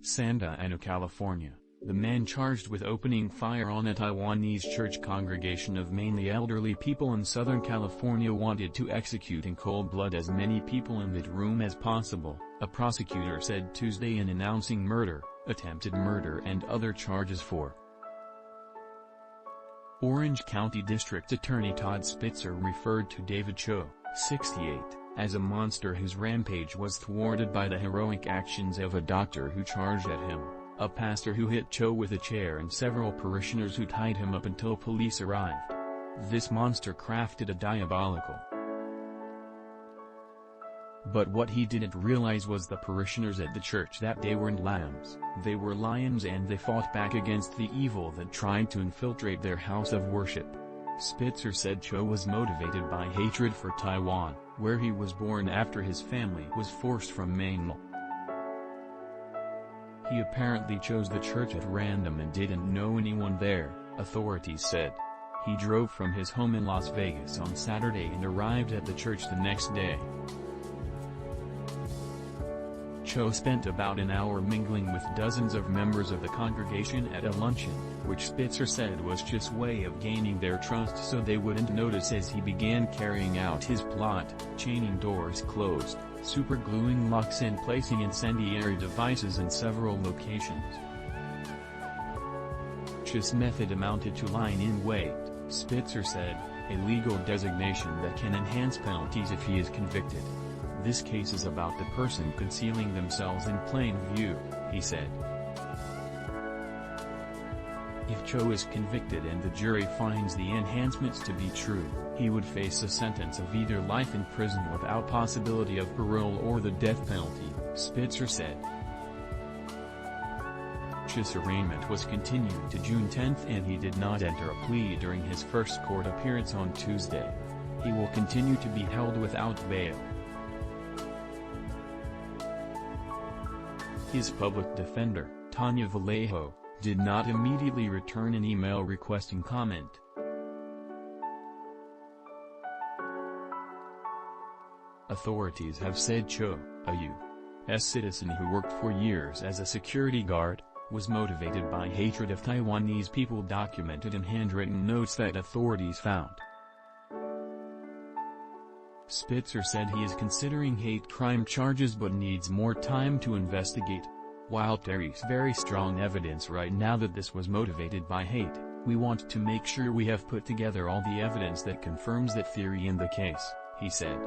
Santa Ana, California, the man charged with opening fire on a Taiwanese church congregation of mainly elderly people in Southern California wanted to execute in cold blood as many people in that room as possible, a prosecutor said Tuesday in announcing murder, attempted murder and other charges for Orange County District Attorney Todd Spitzer referred to David Cho, 68, as a monster whose rampage was thwarted by the heroic actions of a doctor who charged at him, a pastor who hit Cho with a chair and several parishioners who tied him up until police arrived. This monster crafted a diabolical. But what he didn't realize was the parishioners at the church that day weren't lambs, they were lions, and they fought back against the evil that tried to infiltrate their house of worship. Spitzer said Cho was motivated by hatred for Taiwan, where he was born after his family was forced from Mainland. He apparently chose the church at random and didn't know anyone there, authorities said. He drove from his home in Las Vegas on Saturday and arrived at the church the next day. Cho spent about an hour mingling with dozens of members of the congregation at a luncheon, which Spitzer said was just way of gaining their trust so they wouldn't notice as he began carrying out his plot, chaining doors closed, supergluing locks and placing incendiary devices in several locations. Cho's method amounted to lying in wait, Spitzer said, a legal designation that can enhance penalties if he is convicted. This case is about the person concealing themselves in plain view, he said. If Cho is convicted and the jury finds the enhancements to be true, he would face a sentence of either life in prison without possibility of parole or the death penalty, Spitzer said. Cho's arraignment was continued to June 10 and he did not enter a plea during his first court appearance on Tuesday. He will continue to be held without bail. His public defender, Tanya Vallejo, did not immediately return an email requesting comment. Authorities have said Cho, a U.S. citizen who worked for years as a security guard, was motivated by hatred of Taiwanese people documented in handwritten notes that authorities found. Spitzer said he is considering hate crime charges but needs more time to investigate. While there is very strong evidence right now that this was motivated by hate, we want to make sure we have put together all the evidence that confirms that theory in the case, he said.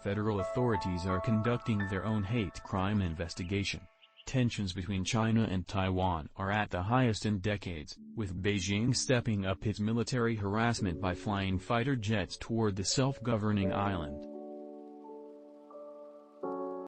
Federal authorities are conducting their own hate crime investigation. Tensions between China and Taiwan are at the highest in decades, with Beijing stepping up its military harassment by flying fighter jets toward the self-governing island.